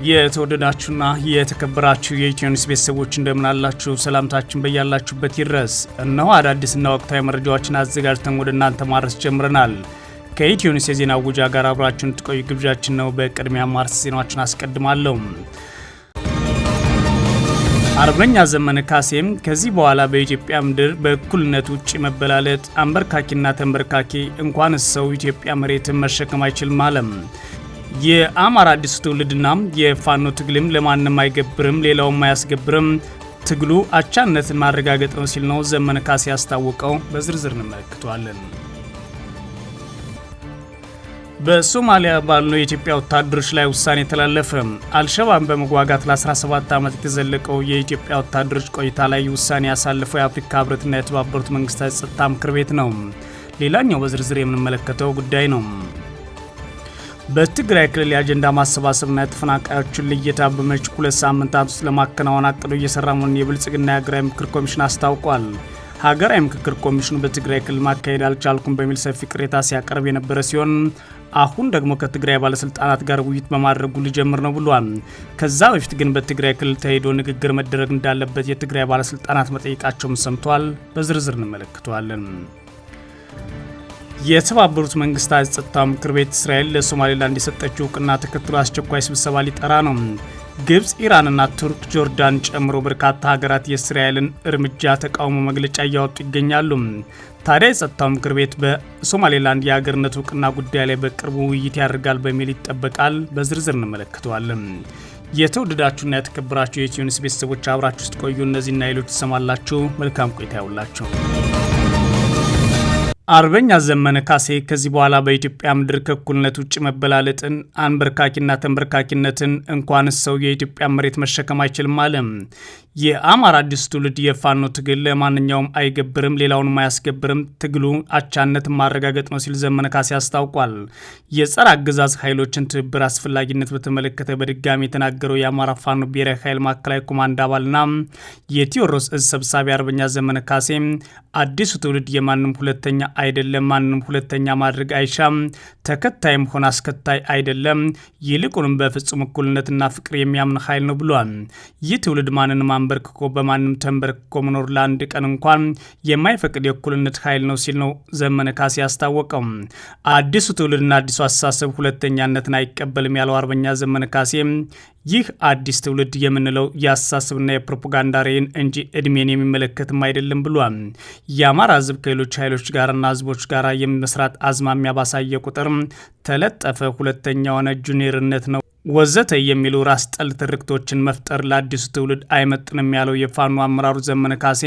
የተወደዳችሁና የተከበራችሁ የኢትዮ ኒውስ ቤተሰቦች እንደምን አላችሁ? ሰላምታችን በያላችሁበት ይድረስ። እነሆ አዳዲስና ወቅታዊ መረጃዎችን አዘጋጅተን ወደ እናንተ ማድረስ ጀምረናል። ከኢትዮ ኒውስ የዜና ውጃ ጋር አብራችሁን ትቆዩ ግብዣችን ነው። በቅድሚያ ማርስ ዜናዎችን አስቀድማለሁ። አርበኛ ዘመነ ካሴም ከዚህ በኋላ በኢትዮጵያ ምድር በእኩልነት ውጪ መበላለጥ አንበርካኪና ተንበርካኪ እንኳን ሰው ኢትዮጵያ መሬትን መሸከም አይችልም አለም። የአማራ አዲስ ትውልድና የፋኖ ትግልም ለማንም አይገብርም ሌላውም አያስገብርም፣ ትግሉ አቻነትን ማረጋገጥ ነው ሲል ነው ዘመነ ካሴ ያስታወቀው። በዝርዝር እንመለከተዋለን። በሶማሊያ ባሉ የኢትዮጵያ ወታደሮች ላይ ውሳኔ ተላለፈ። አልሸባብ በመዋጋት ለ17 ዓመት የተዘለቀው የኢትዮጵያ ወታደሮች ቆይታ ላይ ውሳኔ ያሳለፈው የአፍሪካ ህብረትና የተባበሩት መንግስታት የጸጥታ ምክር ቤት ነው። ሌላኛው በዝርዝር የምንመለከተው ጉዳይ ነው። በትግራይ ክልል የአጀንዳ ማሰባሰብና የተፈናቃዮችን ልየታ በመጪው 2 ሳምንታት ውስጥ ለማከናወን አቅዶ እየሰራ መሆኑን የብልጽግና የሀገራዊ ምክክር ኮሚሽን አስታውቋል። ሀገራዊ ምክክር ኮሚሽኑ በትግራይ ክልል ማካሄድ አልቻልኩም በሚል ሰፊ ቅሬታ ሲያቀርብ የነበረ ሲሆን አሁን ደግሞ ከትግራይ ባለስልጣናት ጋር ውይይት በማድረጉ ሊጀምር ነው ብሏል። ከዛ በፊት ግን በትግራይ ክልል ተሄዶ ንግግር መደረግ እንዳለበት የትግራይ ባለስልጣናት መጠየቃቸውም ሰምቷል። በዝርዝር እንመለከተዋለን። የተባበሩት መንግስታት የጸጥታ ምክር ቤት እስራኤል ለሶማሌላንድ የሰጠችው እውቅና ተከትሎ አስቸኳይ ስብሰባ ሊጠራ ነው። ግብጽ፣ ኢራንና ቱርክ፣ ጆርዳን ጨምሮ በርካታ ሀገራት የእስራኤልን እርምጃ ተቃውሞ መግለጫ እያወጡ ይገኛሉ። ታዲያ የጸጥታው ምክር ቤት በሶማሌላንድ የሀገርነት እውቅና ጉዳይ ላይ በቅርቡ ውይይት ያደርጋል በሚል ይጠበቃል። በዝርዝር እንመለከተዋለን። የተወደዳችሁና የተከበራችሁ የኢትዮ ኒውስ ቤተሰቦች አብራችሁ ውስጥ ቆዩ። እነዚህና ሌሎች ትሰማላችሁ። መልካም ቆይታ ያውላችሁ። አርበኛ ዘመነ ካሴ ከዚህ በኋላ በኢትዮጵያ ምድር ከእኩልነት ውጭ መበላለጥን አንበርካኪና ተንበርካኪነትን እንኳንስ ሰው የኢትዮጵያ መሬት መሸከም አይችልም አለ። የአማራ አዲስ ትውልድ የፋኖ ትግል ለማንኛውም አይገብርም ሌላውንም አያስገብርም፣ ትግሉ አቻነትን ማረጋገጥ ነው ሲል ዘመነ ካሴ አስታውቋል። የጸረ አገዛዝ ኃይሎችን ትብብር አስፈላጊነት በተመለከተ በድጋሚ የተናገረው የአማራ ፋኖ ብሔራዊ ኃይል ማዕከላዊ ኮማንድ አባልና የቴዎድሮስ እዝ ሰብሳቢ አርበኛ ዘመነ ካሴ አዲሱ ትውልድ የማንም ሁለተኛ አይደለም፣ ማንም ሁለተኛ ማድረግ አይሻም፣ ተከታይም ሆነ አስከታይ አይደለም፣ ይልቁንም በፍጹም እኩልነትና ፍቅር የሚያምን ኃይል ነው ብሏል። ይህ ትውልድ ማንንም አንበርክኮ በማንም ተንበርክኮ መኖር ለአንድ ቀን እንኳን የማይፈቅድ የእኩልነት ኃይል ነው ሲል ነው ዘመነ ካሴ ያስታወቀው። አዲሱ ትውልድና አዲሱ አስተሳሰብ ሁለተኛነትን አይቀበልም ያለው አርበኛ ዘመነ ካሴ ይህ አዲስ ትውልድ የምንለው የአስተሳሰብና የፕሮፓጋንዳ ሬን እንጂ እድሜን የሚመለከትም አይደለም ብሏል። የአማራ ህዝብ ከሌሎች ኃይሎች ጋርና ህዝቦች ጋር የመስራት አዝማሚያ ባሳየ ቁጥር ተለጠፈ፣ ሁለተኛ ሆነ፣ ጁኒየርነት ነው ወዘተ የሚሉ ራስ ጠል ትርክቶችን መፍጠር ለአዲሱ ትውልድ አይመጥንም ያለው የፋኖ አመራሩ ዘመነ ካሴ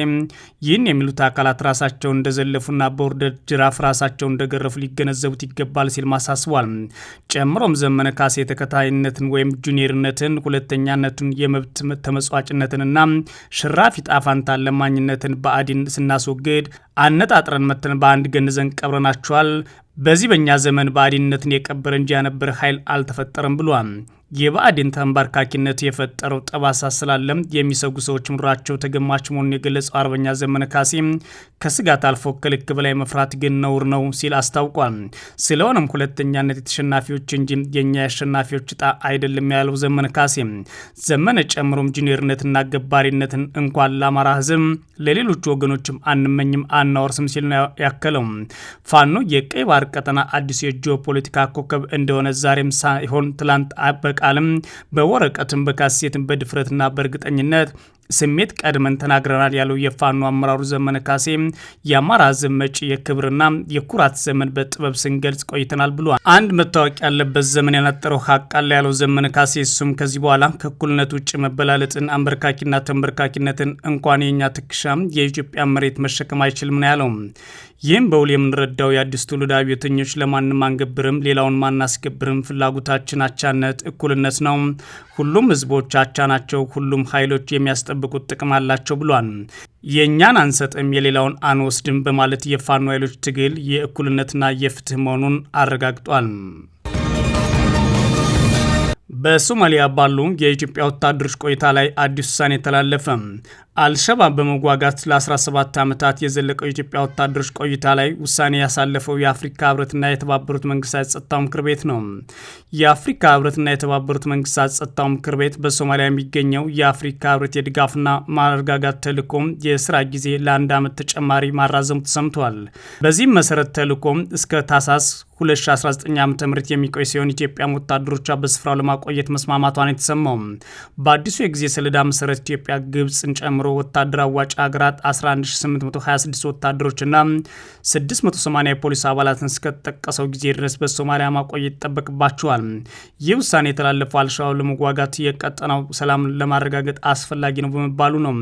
ይህን የሚሉት አካላት ራሳቸውን እንደዘለፉና በውርደት ጅራፍ ራሳቸውን እንደገረፉ ሊገነዘቡት ይገባል ሲል ማሳስቧል። ጨምሮም ዘመነ ካሴ ተከታይነትን ወይም ጁኒየርነትን፣ ሁለተኛነቱን፣ የመብት ተመጽዋጭነትንና ሽራፊ ጣፋንታን ለማኝነትን በአዲን ስናስወግድ አነጣጥረን መተን በአንድ ገንዘን ቀብረናቸዋል። በዚህ በእኛ ዘመን ብአዴንነትን የቀበረ እንጂ ያነበረ ኃይል አልተፈጠረም ብሏል። የብአዴን ተንበርካኪነት የፈጠረው ጠባሳ ስላለም የሚሰጉ ሰዎች ምራቸው ተገማች መሆኑን የገለጸው አርበኛ ዘመነ ካሴ ከስጋት አልፎ ከልክ በላይ መፍራት ግን ነውር ነው ሲል አስታውቋል። ስለሆነም ሁለተኛነት የተሸናፊዎች እንጂ የኛ የአሸናፊዎች እጣ አይደለም ያለው ዘመነ ካሴ ዘመነ ጨምሮም ጁኒየርነትና ገባሪነትን እንኳን ለአማራ ህዝብ ለሌሎች ወገኖችም አንመኝም አናወርስም ሲል ነው ያከለው። ፋኖ የቀይ ባህር ቀጠና አዲሱ የጂኦፖለቲካ ኮከብ እንደሆነ ዛሬም ሳይሆን ትላንት ቃልም በወረቀትም በካሴትም በድፍረትና በእርግጠኝነት ስሜት ቀድመን ተናግረናል ያለው የፋኖ አመራሩ ዘመነ ካሴ የአማራ ህዝብ መጪ የክብርና የኩራት ዘመን በጥበብ ስንገልጽ ቆይተናል ብሏል። አንድ መታወቅ ያለበት ዘመን ያነጠረው ሀቅ አለ ያለው ዘመነ ካሴ እሱም ከዚህ በኋላ ከእኩልነት ውጭ መበላለጥን አንበርካኪና ተንበርካኪነትን እንኳን የኛ ትከሻም የኢትዮጵያ መሬት መሸከም አይችልም ነው ያለው። ይህም በውል የምንረዳው የአዲስ ትውልድ አብዮተኞች ለማንም አንገብርም ሌላውን ማናስገብርም፣ ፍላጎታችን አቻነት፣ እኩልነት ነው። ሁሉም ህዝቦች አቻ ናቸው። ሁሉም ኃይሎች የሚያስጠብቁት ጥቅም አላቸው ብሏል። የእኛን አንሰጥም የሌላውን አንወስድም በማለት የፋኖ ኃይሎች ትግል የእኩልነትና የፍትህ መሆኑን አረጋግጧል። በሶማሊያ ባሉ የኢትዮጵያ ወታደሮች ቆይታ ላይ አዲስ ውሳኔ ተላለፈ። አልሸባብ በመዋጋት ለ17 ዓመታት የዘለቀው የኢትዮጵያ ወታደሮች ቆይታ ላይ ውሳኔ ያሳለፈው የአፍሪካ ህብረትና የተባበሩት መንግስታት ጸጥታው ምክር ቤት ነው። የአፍሪካ ህብረትና የተባበሩት መንግስታት ጸጥታው ምክር ቤት በሶማሊያ የሚገኘው የአፍሪካ ህብረት የድጋፍና ማረጋጋት ተልዕኮ የስራ ጊዜ ለ1 ዓመት ተጨማሪ ማራዘሙ ተሰምቷል። በዚህም መሰረት ተልዕኮ እስከ ታህሳስ 2019 ዓ.ም የሚቆይ ሲሆን ኢትዮጵያም ወታደሮቿ በስፍራው ለማቆየት መስማማቷን የተሰማው በአዲሱ የጊዜ ሰሌዳ መሰረት ኢትዮጵያ ግብጽን ጨምሮ ወታደር አዋጭ ሀገራት 11826 ወታደሮችና 680 የፖሊስ አባላትን እስከተጠቀሰው ጊዜ ድረስ በሶማሊያ ማቆየት ይጠበቅባቸዋል። ይህ ውሳኔ የተላለፈው አልሸባብ ለመዋጋት የቀጠናው ሰላም ለማረጋገጥ አስፈላጊ ነው በመባሉ ነው።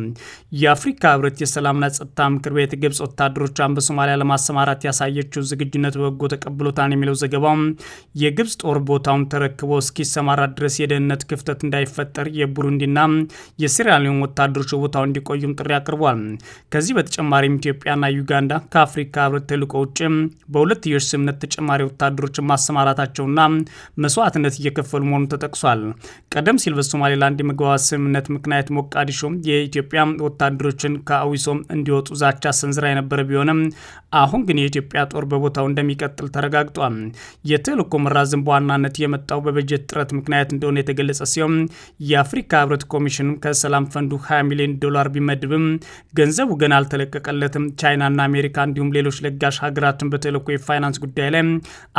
የአፍሪካ ህብረት የሰላምና ጸጥታ ምክር ቤት ግብጽ ወታደሮቿን በሶማሊያ ለማሰማራት ያሳየችው ዝግጁነት በጎ ተቀብሎታል የሚለው ዘገባው የግብጽ ጦር ቦታውን ተረክቦ እስኪሰማራ ድረስ የደህንነት ክፍተት እንዳይፈጠር የቡሩንዲና የሴራሊዮን ወታደሮች ቦታው እንዲቆዩም ጥሪ አቅርቧል። ከዚህ በተጨማሪም ኢትዮጵያና ዩጋንዳ ከአፍሪካ ህብረት ተልዕኮ ውጭ በሁለትዮሽ ስምምነት ተጨማሪ ወታደሮችን ማሰማራታቸውና መስዋዕትነት እየከፈሉ መሆኑ ተጠቅሷል። ቀደም ሲል በሶማሌላንድ የመግባባት ስምምነት ምክንያት ሞቃዲሾ የኢትዮጵያ ወታደሮችን ከአዊሶም እንዲወጡ ዛቻ ሰንዝራ የነበረ ቢሆንም አሁን ግን የኢትዮጵያ ጦር በቦታው እንደሚቀጥል ተረጋግጧል። የተልዕኮ መራዘም በዋናነት የመጣው በበጀት ጥረት ምክንያት እንደሆነ የተገለጸ ሲሆን የአፍሪካ ህብረት ኮሚሽን ከሰላም ፈንዱ $20 ሚሊዮን ቢመድብም ገንዘቡ ገና አልተለቀቀለትም። ቻይናና አሜሪካ እንዲሁም ሌሎች ለጋሽ ሀገራትን በተልዕኮ የፋይናንስ ጉዳይ ላይ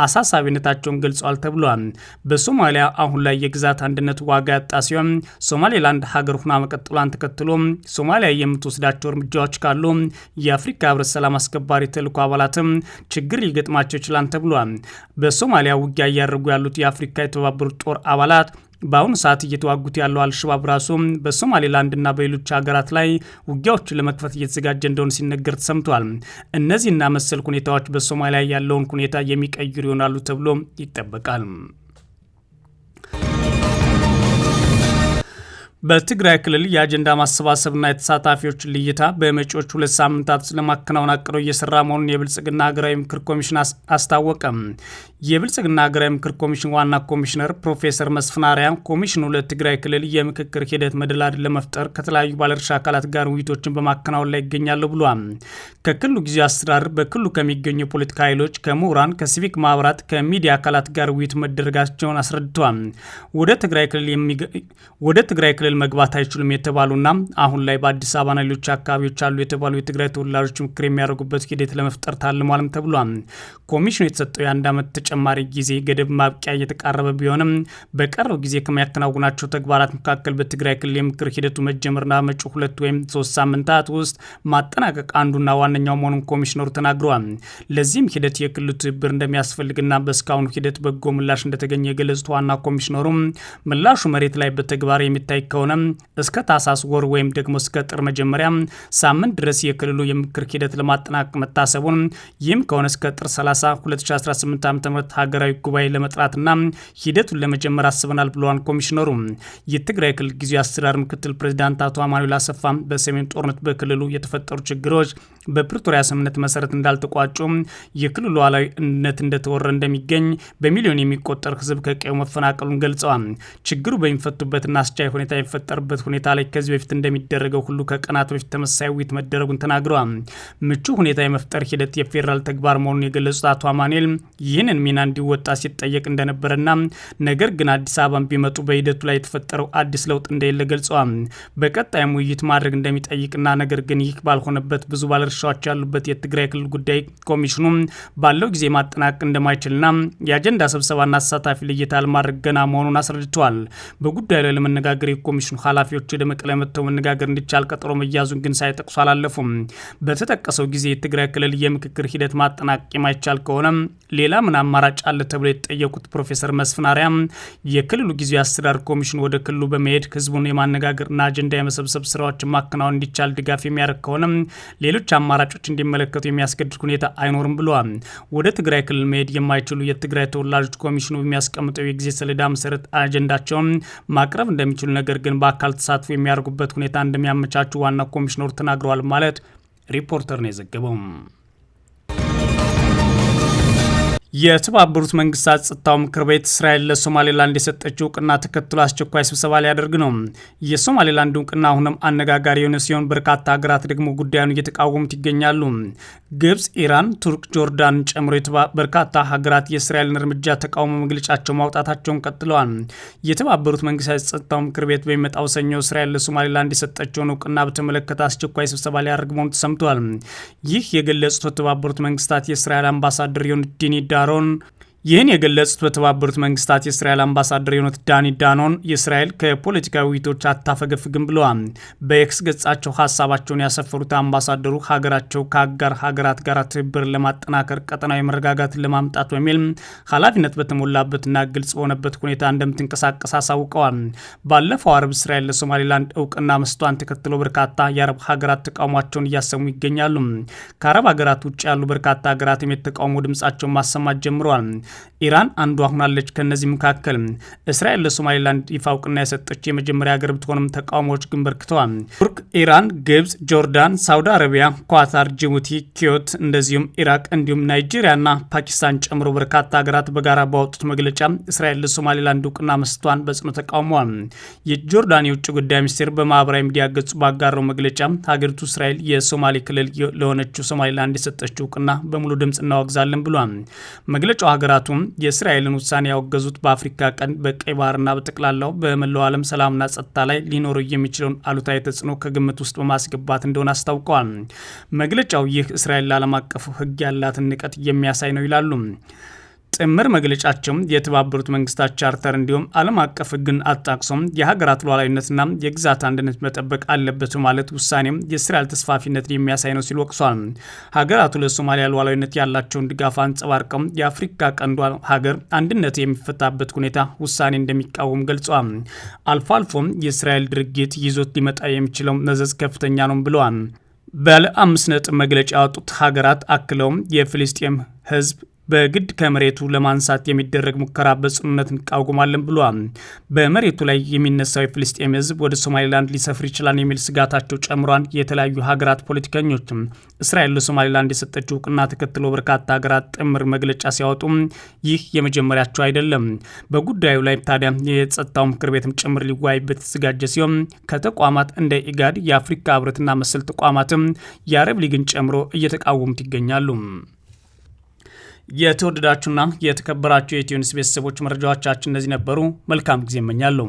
አሳሳቢነታቸውን ገልጸዋል ተብሏል። በሶማሊያ አሁን ላይ የግዛት አንድነት ዋጋ ያጣ ሲሆን ሶማሌላንድ ሀገር ሁና መቀጠሏን ተከትሎ ሶማሊያ የምትወስዳቸው እርምጃዎች ካሉ የአፍሪካ ህብረት ሰላም አስከባሪ ተልዕኮ አባላትም ችግር ሊገጥማቸው ይችላል ተብሏል። በሶማሊያ ውጊያ እያደረጉ ያሉት የአፍሪካ የተባበሩት ጦር አባላት በአሁኑ ሰዓት እየተዋጉት ያለው አልሸባብ ራሱ በሶማሌላንድና በሌሎች ሀገራት ላይ ውጊያዎችን ለመክፈት እየተዘጋጀ እንደሆነ ሲነገር ተሰምቷል። እነዚህና መሰል ሁኔታዎች በሶማሊያ ያለውን ሁኔታ የሚቀይሩ ይሆናሉ ተብሎ ይጠበቃል። በትግራይ ክልል የአጀንዳ ማሰባሰብና የተሳታፊዎች ልይታ በመጪዎች 2 ሳምንታት ለማከናወን አቅዶ እየሰራ መሆኑን የብልጽግና ሀገራዊ ምክር ኮሚሽን አስታወቀ። የብልጽግና ሀገራዊ ምክር ኮሚሽን ዋና ኮሚሽነር ፕሮፌሰር መስፍን አርአያ ኮሚሽኑ ለትግራይ ክልል የምክክር ሂደት መደላድል ለመፍጠር ከተለያዩ ባለድርሻ አካላት ጋር ውይይቶችን በማከናወን ላይ ይገኛሉ ብሏል። ከክልሉ ጊዜያዊ አስተዳደር በክልሉ ከሚገኙ የፖለቲካ ኃይሎች፣ ከምሁራን፣ ከሲቪክ ማህበራት፣ ከሚዲያ አካላት ጋር ውይይት መደረጋቸውን አስረድተዋል። ወደ ትግራይ ክልል መግባት አይችሉም የተባሉና አሁን ላይ በአዲስ አበባና ሌሎች አካባቢዎች አሉ የተባሉ የትግራይ ተወላጆች ምክር የሚያደርጉበት ሂደት ለመፍጠር ታልሟልም ተብሏል። ኮሚሽኑ የተሰጠው የ1 ዓመት ተጨማሪ ጊዜ ገደብ ማብቂያ እየተቃረበ ቢሆንም በቀረው ጊዜ ከሚያከናውናቸው ተግባራት መካከል በትግራይ ክልል የምክር ሂደቱ መጀመርና መጪው 2 ወይም 3 ሳምንታት ውስጥ ማጠናቀቅ አንዱና ዋነኛው መሆኑን ኮሚሽነሩ ተናግረዋል። ለዚህም ሂደት የክልሉ ትብብር እንደሚያስፈልግና በእስካሁኑ ሂደት በጎ ምላሽ እንደተገኘ የገለጹት ዋና ኮሚሽነሩ ምላሹ መሬት ላይ በተግባር የሚታይ ከሆነ እስከ ታህሳስ ወር ወይም ደግሞ እስከ ጥር መጀመሪያ ሳምንት ድረስ የክልሉ የምክር ሂደት ለማጠናቀቅ መታሰቡን፣ ይህም ከሆነ እስከ ጥር 30 2018 ዓ.ም ሀገራዊ ጉባኤ ለመጥራትና ሂደቱን ለመጀመር አስበናል ብለዋል ኮሚሽነሩ። የትግራይ ክልል ጊዜያዊ አስተዳደር ምክትል ፕሬዚዳንት አቶ አማኑኤል አሰፋ በሰሜን ጦርነት በክልሉ የተፈጠሩ ችግሮች በፕሪቶሪያ ስምምነት መሰረት እንዳልተቋጩ፣ የክልሉ ሉዓላዊነት እንደተወረረ እንደሚገኝ፣ በሚሊዮን የሚቆጠር ህዝብ ከቀዩ መፈናቀሉን ገልጸዋል። ችግሩ በሚፈቱበትና አስቻይ ሁኔታ የሚፈጠርበት ሁኔታ ላይ ከዚህ በፊት እንደሚደረገው ሁሉ ከቀናት በፊት ተመሳሳይ ውይይት መደረጉን ተናግረዋል። ምቹ ሁኔታ የመፍጠር ሂደት የፌዴራል ተግባር መሆኑን የገለጹት አቶ አማኑኤል ይህንን ሚና እንዲወጣ ሲጠየቅ እንደነበረና ነገር ግን አዲስ አበባን ቢመጡ በሂደቱ ላይ የተፈጠረው አዲስ ለውጥ እንደሌለ ገልጸዋል። በቀጣይም ውይይት ማድረግ እንደሚጠይቅና ነገር ግን ይህ ባልሆነበት ብዙ ባለድርሻዎች ያሉበት የትግራይ ክልል ጉዳይ ኮሚሽኑ ባለው ጊዜ ማጠናቀቅ እንደማይችልና የአጀንዳ ስብሰባና ተሳታፊ ልየታ ለማድረግ ገና መሆኑን አስረድተዋል። በጉዳዩ ላይ ለመነጋገር የኮሚሽኑ ኃላፊዎች ወደ መቀለ መጥተው መነጋገር እንዲቻል ቀጠሮ መያዙን ግን ሳይጠቅሱ አላለፉም። በተጠቀሰው ጊዜ የትግራይ ክልል የምክክር ሂደት ማጠናቀቅ የማይቻል ከሆነ ሌላ ምን አማራጭ አለ ተብሎ የተጠየቁት ፕሮፌሰር መስፍን አርአያ የክልሉ ጊዜያዊ አስተዳደር ኮሚሽን ወደ ክልሉ በመሄድ ህዝቡን የማነጋገርና አጀንዳ የመሰብሰብ ስራዎችን ማከናወን እንዲቻል ድጋፍ የሚያደርግ ከሆነ ሌሎች አማራጮች እንዲመለከቱ የሚያስገድድ ሁኔታ አይኖርም ብለዋል። ወደ ትግራይ ክልል መሄድ የማይችሉ የትግራይ ተወላጆች ኮሚሽኑ በሚያስቀምጠው የጊዜ ሰሌዳ መሰረት አጀንዳቸውን ማቅረብ እንደሚችሉ ነገር ግን በአካል ተሳትፎ የሚያደርጉበት ሁኔታ እንደሚያመቻቹ ዋና ኮሚሽነሩ ተናግረዋል ማለት ሪፖርተር ነው የዘገበው። የተባበሩት መንግስታት ጸጥታው ምክር ቤት እስራኤል ለሶማሌላንድ የሰጠችው እውቅና ተከትሎ አስቸኳይ ስብሰባ ሊያደርግ ነው። የሶማሌላንድ እውቅና አሁንም አነጋጋሪ የሆነ ሲሆን በርካታ ሀገራት ደግሞ ጉዳዩን እየተቃወሙት ይገኛሉ። ግብጽ፣ ኢራን፣ ቱርክ፣ ጆርዳንን ጨምሮ በርካታ ሀገራት የእስራኤልን እርምጃ ተቃውሞ መግለጫቸው ማውጣታቸውን ቀጥለዋል። የተባበሩት መንግስታት ጸጥታው ምክር ቤት በሚመጣው ሰኞ እስራኤል ለሶማሌላንድ የሰጠችውን እውቅና በተመለከተ አስቸኳይ ስብሰባ ሊያደርግ መሆኑ ተሰምቷል። ይህ የገለጹት የተባበሩት መንግስታት የእስራኤል አምባሳደር የሆኑት ዲኒ ዳሮን ይህን የገለጹት በተባበሩት መንግስታት የእስራኤል አምባሳደር የሆኑት ዳኒ ዳኖን የእስራኤል ከፖለቲካዊ ውይይቶች አታፈገፍግም ብለዋል። በኤክስ ገጻቸው ሀሳባቸውን ያሰፈሩት አምባሳደሩ ሀገራቸው ከአጋር ሀገራት ጋር ትብብር ለማጠናከር ቀጠናዊ መረጋጋትን ለማምጣት በሚል ኃላፊነት በተሞላበትና ግልጽ በሆነበት ሁኔታ እንደምትንቀሳቀስ አሳውቀዋል። ባለፈው አርብ እስራኤል ለሶማሌላንድ እውቅና መስጠቷን ተከትሎ በርካታ የአረብ ሀገራት ተቃውሟቸውን እያሰሙ ይገኛሉ። ከአረብ ሀገራት ውጭ ያሉ በርካታ ሀገራትም የተቃውሞ ድምጻቸውን ማሰማት ጀምረዋል። ኢራን አንዷ ሆናለች። ከነዚህ መካከል እስራኤል ለሶማሌላንድ ይፋ እውቅና የሰጠች የመጀመሪያ ሀገር ብትሆንም ተቃውሞዎች ግን በርክተዋል። ቱርክ፣ ኢራን፣ ግብጽ፣ ጆርዳን፣ ሳውዲ አረቢያ፣ ኳታር፣ ጅቡቲ፣ ኪዮት እንደዚሁም ኢራቅ እንዲሁም ናይጄሪያና ፓኪስታን ጨምሮ በርካታ ሀገራት በጋራ ባወጡት መግለጫ እስራኤል ለሶማሌላንድ እውቅና መስጠቷን በጽኑ ተቃውመዋል። የጆርዳን የውጭ ጉዳይ ሚኒስቴር በማህበራዊ ሚዲያ ገጹ ባጋረው መግለጫ ሀገሪቱ እስራኤል የሶማሌ ክልል ለሆነችው ሶማሌላንድ የሰጠችው እውቅና በሙሉ ድምጽ እናወግዛለን ብሏል። መግለጫው ሀገራቱም የእስራኤልን ውሳኔ ያወገዙት በአፍሪካ ቀንድ በቀይ ባህርና በጠቅላላው በመላው ዓለም ሰላምና ጸጥታ ላይ ሊኖሩ የሚችለውን አሉታዊ ተጽዕኖ ከግምት ውስጥ በማስገባት እንደሆነ አስታውቀዋል። መግለጫው ይህ እስራኤል ለዓለም አቀፉ ሕግ ያላትን ንቀት የሚያሳይ ነው ይላሉ። ጥምር መግለጫቸው የተባበሩት መንግስታት ቻርተር እንዲሁም ዓለም አቀፍ ሕግን አጣቅሶም የሀገራት ሉዓላዊነትና የግዛት አንድነት መጠበቅ አለበት ማለት ውሳኔም የእስራኤል ተስፋፊነትን የሚያሳይ ነው ሲል ወቅሷል። ሀገራቱ ለሶማሊያ ሉዓላዊነት ያላቸውን ድጋፍ አንጸባርቀው የአፍሪካ ቀንዷ ሀገር አንድነት የሚፈታበት ሁኔታ ውሳኔ እንደሚቃወም ገልጸዋል። አልፎ አልፎም የእስራኤል ድርጊት ይዞት ሊመጣ የሚችለው መዘዝ ከፍተኛ ነው ብለዋል። ባለ 5 ነጥብ መግለጫ ያወጡት ሀገራት አክለውም የፍልስጤም ህዝብ በግድ ከመሬቱ ለማንሳት የሚደረግ ሙከራ በጽኑነት እንቃወማለን ብሏል። በመሬቱ ላይ የሚነሳው የፍልስጤም ህዝብ ወደ ሶማሌላንድ ሊሰፍር ይችላል የሚል ስጋታቸው ጨምሯል። የተለያዩ ሀገራት ፖለቲከኞችም እስራኤል ለሶማሌላንድ የሰጠችው እውቅና ተከትሎ በርካታ ሀገራት ጥምር መግለጫ ሲያወጡ ይህ የመጀመሪያቸው አይደለም። በጉዳዩ ላይ ታዲያ የጸጥታው ምክር ቤትም ጭምር ሊወያይበት የተዘጋጀ ሲሆን ከተቋማት እንደ ኢጋድ፣ የአፍሪካ ህብረትና መሰል ተቋማትም የአረብ ሊግን ጨምሮ እየተቃወሙት ይገኛሉ። የተወደዳችሁና የተከበራችሁ የኢትዮ ኒውስ ቤተሰቦች መረጃዎቻችን እነዚህ ነበሩ። መልካም ጊዜ እመኛለሁ።